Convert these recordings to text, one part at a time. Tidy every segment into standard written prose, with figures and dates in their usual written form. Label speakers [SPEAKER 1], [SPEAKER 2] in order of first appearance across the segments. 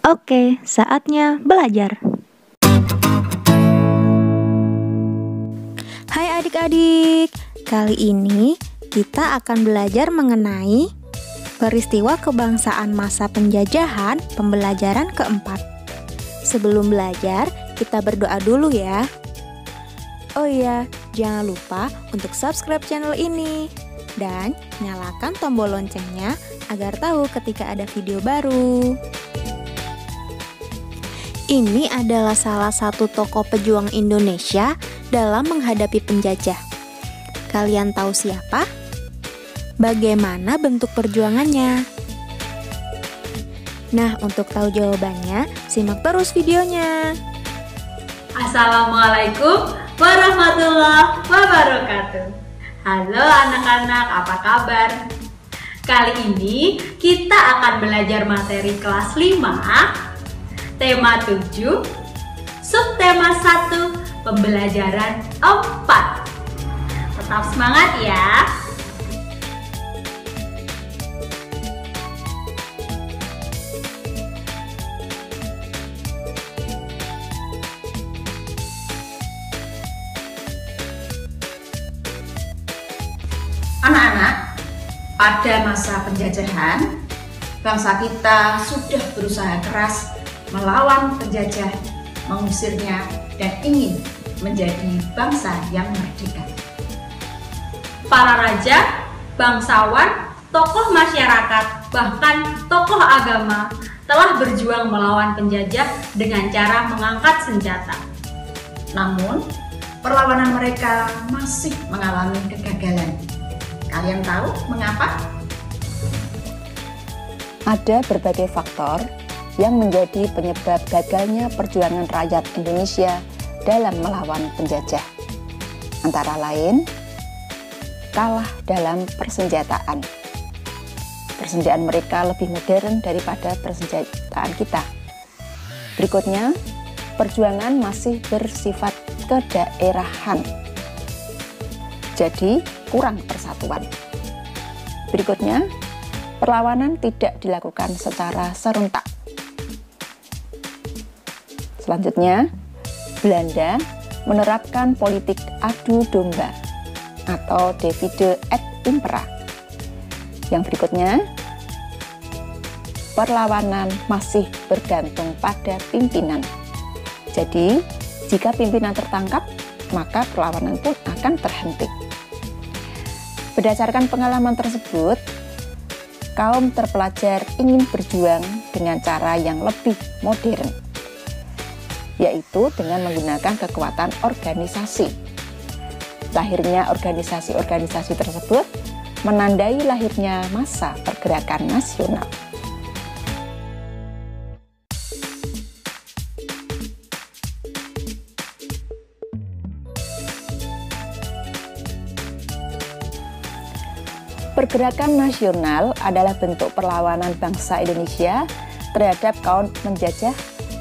[SPEAKER 1] Oke, saatnya belajar. Hai adik-adik, kali ini kita akan belajar mengenai peristiwa kebangsaan masa penjajahan pembelajaran keempat. Sebelum belajar, kita berdoa dulu ya. Oh iya, jangan lupa untuk subscribe channel ini dan nyalakan tombol loncengnya agar tahu ketika ada video baru. Ini adalah salah satu tokoh pejuang Indonesia dalam menghadapi penjajah. Kalian tahu siapa? Bagaimana bentuk perjuangannya? Nah, untuk tahu jawabannya, simak terus videonya.
[SPEAKER 2] Assalamualaikum warahmatullahi wabarakatuh. Halo anak-anak, apa kabar? Kali ini kita akan belajar materi kelas 5, tema 7, subtema 1, pembelajaran 4. Tetap semangat ya!
[SPEAKER 3] Anak-anak, pada masa penjajahan, bangsa kita sudah berusaha keras melawan penjajah, mengusirnya, dan ingin menjadi bangsa yang merdeka.
[SPEAKER 2] Para raja, bangsawan, tokoh masyarakat, bahkan tokoh agama telah berjuang melawan penjajah dengan cara mengangkat senjata.
[SPEAKER 3] Namun, perlawanan mereka masih mengalami kegagalan. Kalian tahu mengapa?
[SPEAKER 4] Ada berbagai faktor yang menjadi penyebab gagalnya perjuangan rakyat Indonesia dalam melawan penjajah. Antara lain, kalah dalam persenjataan. Persenjataan mereka lebih modern daripada persenjataan kita. Berikutnya, perjuangan masih bersifat kedaerahan. Jadi, kurang persatuan. Berikutnya, perlawanan tidak dilakukan secara serentak. Selanjutnya, Belanda menerapkan politik adu domba atau divide et impera. Yang berikutnya, perlawanan masih bergantung pada pimpinan. Jadi, jika pimpinan tertangkap, maka perlawanan pun akan terhenti. Berdasarkan pengalaman tersebut, kaum terpelajar ingin berjuang dengan cara yang lebih modern, yaitu dengan menggunakan kekuatan organisasi. Lahirnya organisasi-organisasi tersebut menandai lahirnya masa pergerakan nasional. Pergerakan nasional adalah bentuk perlawanan bangsa Indonesia terhadap kaum penjajah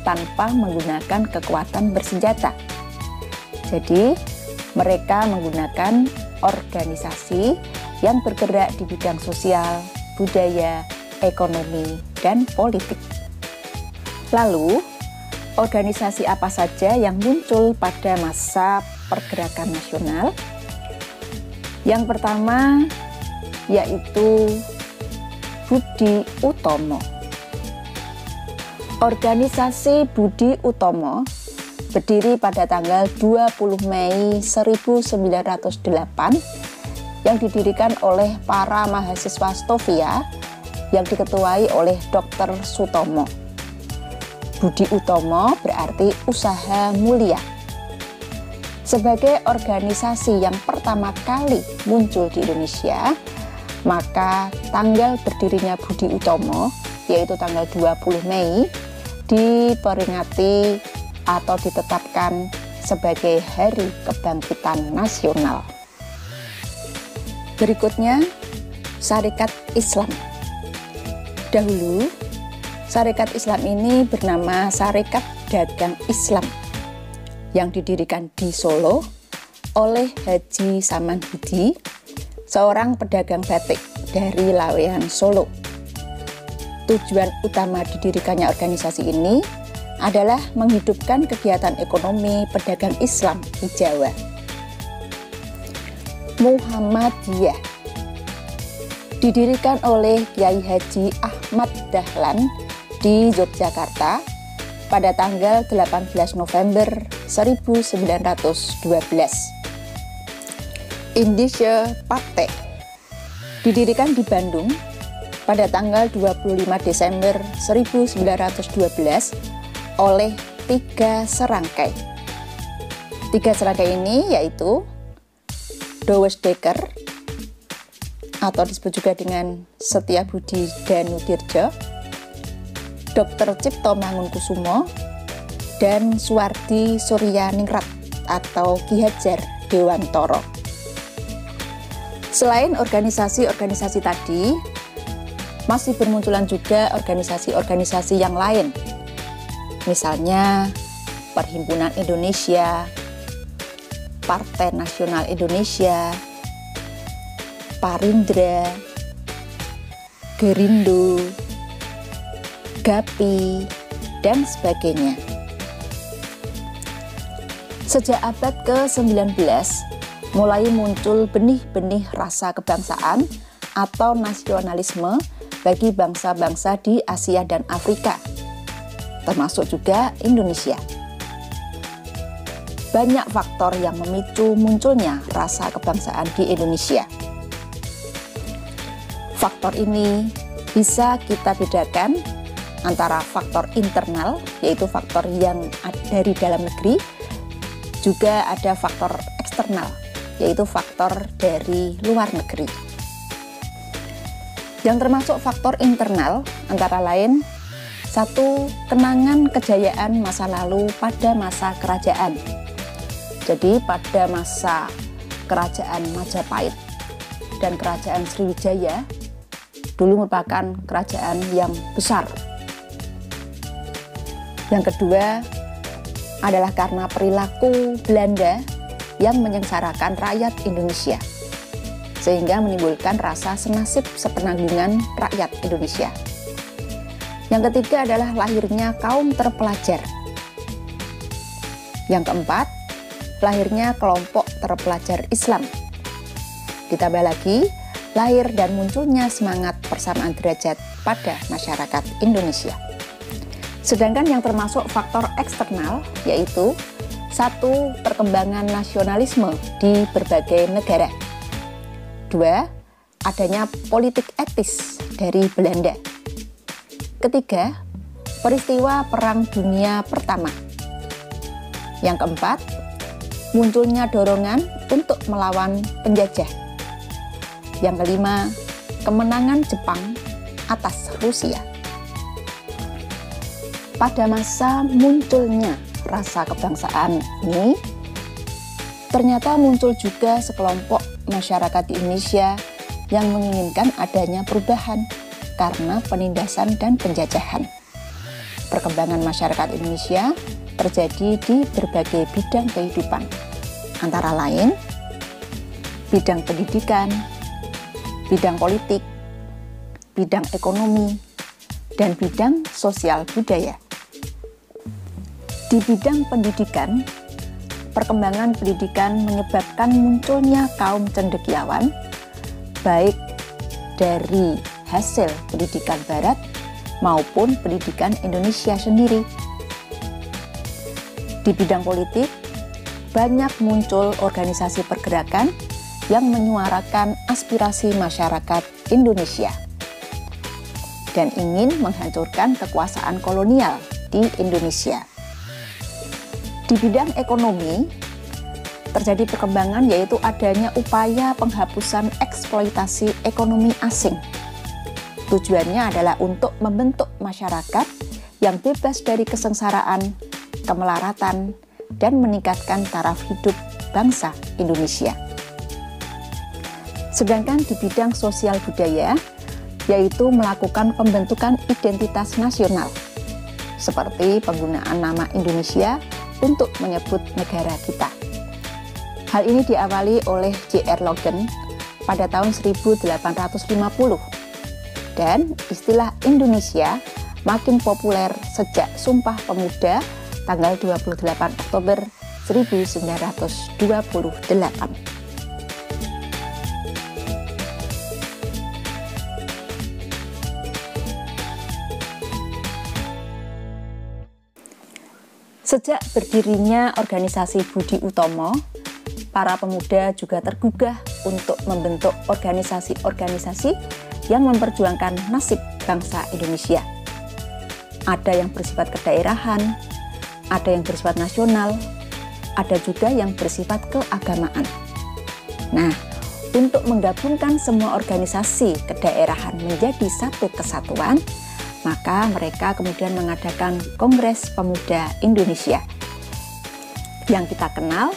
[SPEAKER 4] tanpa menggunakan kekuatan bersenjata. Jadi, mereka menggunakan organisasi yang bergerak di bidang sosial, budaya, ekonomi, dan politik. Lalu, organisasi apa saja yang muncul pada masa pergerakan nasional? Yang pertama yaitu Budi Utomo. Organisasi Budi Utomo berdiri pada tanggal 20 Mei 1908 yang didirikan oleh para mahasiswa Stovia yang diketuai oleh Dr. Sutomo. Budi Utomo berarti usaha mulia. Sebagai organisasi yang pertama kali muncul di Indonesia, maka tanggal berdirinya Budi Utomo, yaitu tanggal 20 Mei, diperingati atau ditetapkan sebagai Hari Kebangkitan Nasional. Berikutnya, Sarekat Islam. Dahulu, Sarekat Islam ini bernama Sarekat Dagang Islam yang didirikan di Solo oleh Haji Saman Hudi, seorang pedagang batik dari Laweyan, Solo. Tujuan utama didirikannya organisasi ini adalah menghidupkan kegiatan ekonomi pedagang Islam di Jawa. Muhammadiyah didirikan oleh Kiai Haji Ahmad Dahlan di Yogyakarta pada tanggal 18 November 1912. Indische Partei didirikan di Bandung pada tanggal 25 Desember 1912 oleh 3 serangkai. 3 serangkai ini yaitu Dowes Dekker atau disebut juga dengan Setiabudi Danudirjo, Dr. Cipto Mangunkusumo, dan Suwardi Suryaningrat atau Ki Hajar Dewantoro. Selain organisasi-organisasi tadi, masih bermunculan juga organisasi-organisasi yang lain. Misalnya Perhimpunan Indonesia, Partai Nasional Indonesia, Parindra, Gerindo, GAPI, dan sebagainya. Sejak abad ke-19, mulai muncul benih-benih rasa kebangsaan atau nasionalisme bagi bangsa-bangsa di Asia dan Afrika, termasuk juga Indonesia. Banyak faktor yang memicu munculnya rasa kebangsaan di Indonesia. Faktor ini bisa kita bedakan antara faktor internal, yaitu faktor yang dari dalam negeri, juga ada faktor eksternal, yaitu faktor dari luar negeri. Yang termasuk faktor internal antara lain 1. Kenangan kejayaan masa lalu pada masa kerajaan. Jadi pada masa kerajaan Majapahit dan kerajaan Sriwijaya dulu merupakan kerajaan yang besar. Yang kedua adalah karena perilaku Belanda yang menyengsarakan rakyat Indonesia, sehingga menimbulkan rasa senasib sepenanggungan rakyat Indonesia. Yang ketiga adalah lahirnya kaum terpelajar. Yang keempat, lahirnya kelompok terpelajar Islam. Ditambah lagi, lahir dan munculnya semangat persamaan derajat pada masyarakat Indonesia. Sedangkan yang termasuk faktor eksternal yaitu 1. Perkembangan nasionalisme di berbagai negara. 2. Adanya politik etis dari Belanda. Ketiga, peristiwa Perang Dunia Pertama. Yang keempat, munculnya dorongan untuk melawan penjajah. Yang kelima, kemenangan Jepang atas Rusia. Pada masa munculnya rasa kebangsaan ini, ternyata muncul juga sekelompok masyarakat di Indonesia yang menginginkan adanya perubahan karena penindasan dan penjajahan. Perkembangan masyarakat Indonesia terjadi di berbagai bidang kehidupan, antara lain bidang pendidikan, bidang politik, bidang ekonomi, dan bidang sosial budaya. Di bidang pendidikan, perkembangan pendidikan menyebabkan munculnya kaum cendekiawan, baik dari hasil pendidikan Barat maupun pendidikan Indonesia sendiri. Di bidang politik, banyak muncul organisasi pergerakan yang menyuarakan aspirasi masyarakat Indonesia dan ingin menghancurkan kekuasaan kolonial di Indonesia. Di bidang ekonomi, terjadi perkembangan yaitu adanya upaya penghapusan eksploitasi ekonomi asing. Tujuannya adalah untuk membentuk masyarakat yang bebas dari kesengsaraan, kemelaratan, dan meningkatkan taraf hidup bangsa Indonesia. Sedangkan di bidang sosial budaya, yaitu melakukan pembentukan identitas nasional, seperti penggunaan nama Indonesia untuk menyebut negara kita. Hal ini diawali oleh J.R. Logan pada tahun 1850 Dan istilah Indonesia makin populer sejak Sumpah Pemuda tanggal 28 Oktober 1928. Sejak berdirinya organisasi Budi Utomo, para pemuda juga tergugah untuk membentuk organisasi-organisasi yang memperjuangkan nasib bangsa Indonesia. Ada yang bersifat kedaerahan, ada yang bersifat nasional, ada juga yang bersifat keagamaan. Nah, untuk menggabungkan semua organisasi kedaerahan menjadi satu kesatuan, maka mereka kemudian mengadakan Kongres Pemuda Indonesia yang kita kenal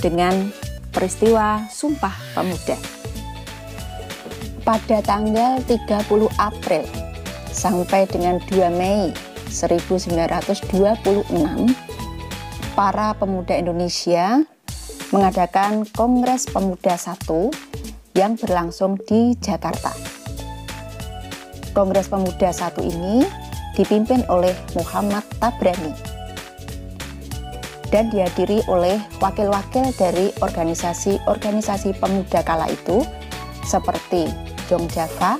[SPEAKER 4] dengan peristiwa Sumpah Pemuda. Pada tanggal 30 April sampai dengan 2 Mei 1926, para pemuda Indonesia mengadakan Kongres Pemuda I yang berlangsung di Jakarta. Kongres Pemuda I ini dipimpin oleh Muhammad Tabrani dan dihadiri oleh wakil-wakil dari organisasi-organisasi pemuda kala itu seperti Jong Java,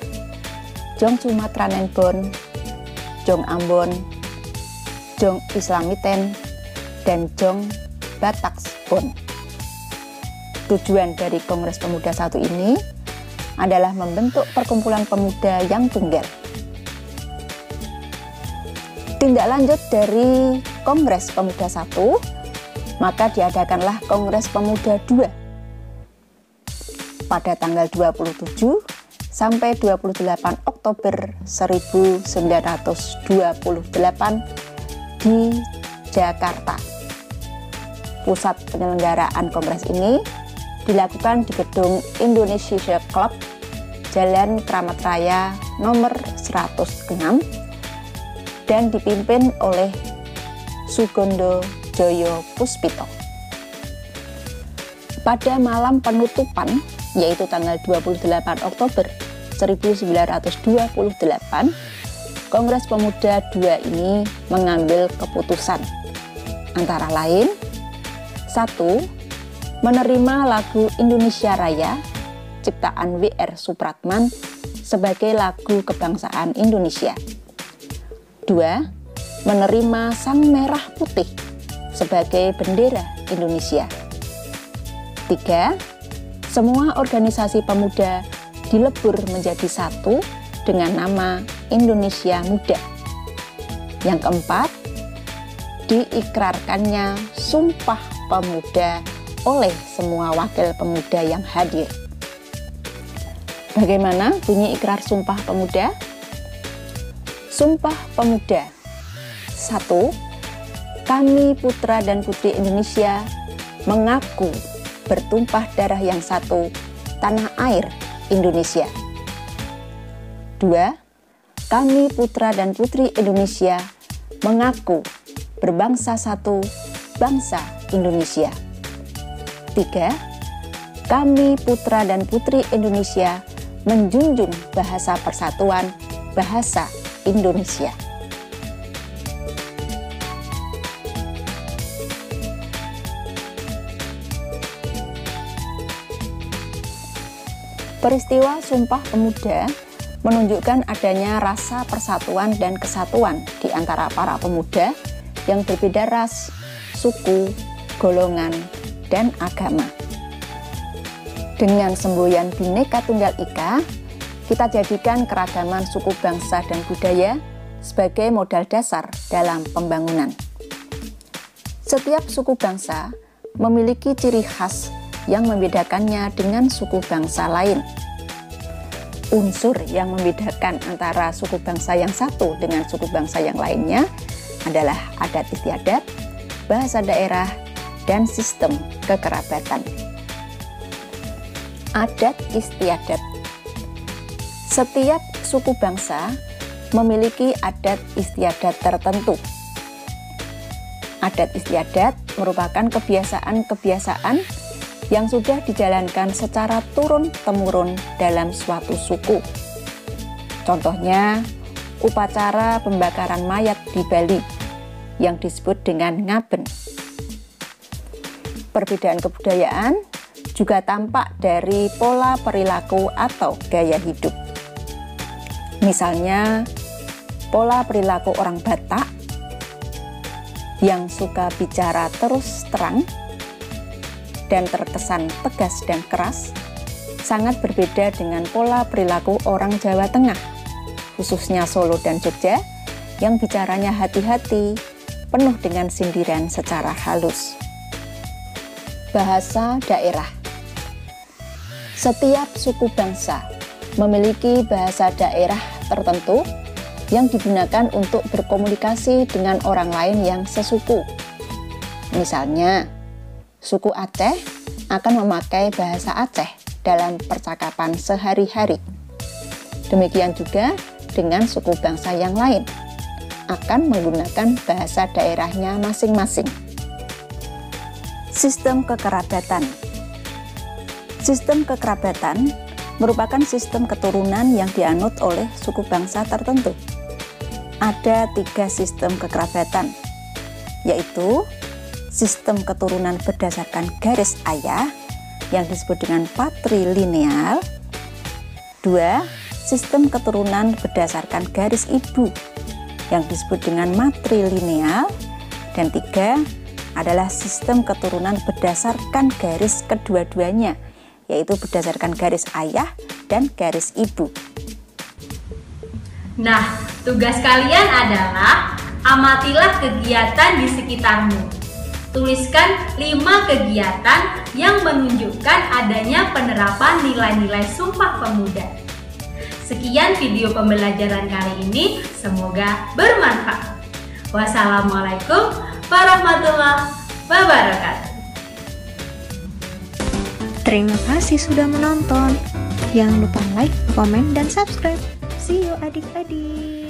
[SPEAKER 4] Jong Sumatranenbon, Jong Ambon, Jong Islamiten, dan Jong Bataksbon. Tujuan dari Kongres Pemuda I ini adalah membentuk perkumpulan pemuda yang tunggal. Tindak lanjut dari Kongres Pemuda I, maka diadakanlah Kongres Pemuda II pada tanggal 27 sampai 28 Oktober 1928 di Jakarta. Pusat penyelenggaraan kongres ini dilakukan di gedung Indonesia Club, Jalan Kramat Raya nomor 106, dan dipimpin oleh Sugondo Joyo Puspito. Pada malam penutupan, yaitu tanggal 28 Oktober 1928, Kongres Pemuda II ini mengambil keputusan antara lain: 1. Menerima lagu Indonesia Raya ciptaan W.R. Supratman sebagai lagu kebangsaan Indonesia. 2. Menerima Sang Merah Putih sebagai bendera Indonesia. 3. Semua organisasi pemuda dilebur menjadi satu dengan nama Indonesia Muda. Yang keempat, diikrarkannya Sumpah Pemuda oleh semua wakil pemuda yang hadir. Bagaimana bunyi ikrar Sumpah Pemuda? Sumpah Pemuda. 1. Kami putra dan putri Indonesia mengaku bertumpah darah yang satu, tanah air Indonesia. 2. Kami putra dan putri Indonesia mengaku berbangsa satu, bangsa Indonesia. 3. Kami putra dan putri Indonesia menjunjung bahasa persatuan, bahasa Indonesia. Peristiwa Sumpah Pemuda menunjukkan adanya rasa persatuan dan kesatuan di antara para pemuda yang berbeda ras, suku, golongan, dan agama. Dengan semboyan Bhinneka Tunggal Ika, kita jadikan keragaman suku bangsa dan budaya sebagai modal dasar dalam pembangunan. Setiap suku bangsa memiliki ciri khas yang membedakannya dengan suku bangsa lain. Unsur yang membedakan antara suku bangsa yang satu dengan suku bangsa yang lainnya adalah adat istiadat, bahasa daerah, dan sistem kekerabatan. Adat istiadat. Setiap suku bangsa memiliki adat istiadat tertentu. Adat istiadat merupakan kebiasaan-kebiasaan yang sudah dijalankan secara turun-temurun dalam suatu suku. Contohnya, upacara pembakaran mayat di Bali yang disebut dengan ngaben. Perbedaan kebudayaan juga tampak dari pola perilaku atau gaya hidup. Misalnya, pola perilaku orang Batak yang suka bicara terus terang dan terkesan tegas dan keras sangat berbeda dengan pola perilaku orang Jawa Tengah, khususnya Solo dan Jogja, yang bicaranya hati-hati, penuh dengan sindiran secara halus. Bahasa daerah. Setiap suku bangsa memiliki bahasa daerah tertentu yang digunakan untuk berkomunikasi dengan orang lain yang sesuku. Misalnya, suku Aceh akan memakai bahasa Aceh dalam percakapan sehari-hari. Demikian juga dengan suku bangsa yang lain, akan menggunakan bahasa daerahnya masing-masing. Sistem kekerabatan. Sistem kekerabatan merupakan sistem keturunan yang dianut oleh suku bangsa tertentu. Ada 3 sistem kekerabatan, yaitu sistem keturunan berdasarkan garis ayah yang disebut dengan patrilineal. 2. Sistem keturunan berdasarkan garis ibu yang disebut dengan matrilineal. Dan 3 adalah sistem keturunan berdasarkan garis kedua-duanya, yaitu berdasarkan garis ayah dan garis ibu.
[SPEAKER 2] Nah, tugas kalian adalah amatilah kegiatan di sekitarmu. Tuliskan 5 kegiatan yang menunjukkan adanya penerapan nilai-nilai Sumpah Pemuda. Sekian video pembelajaran kali ini, semoga bermanfaat. Wassalamualaikum warahmatullahi wabarakatuh.
[SPEAKER 1] Terima kasih sudah menonton. Jangan lupa like, komen, dan subscribe. See you adik-adik.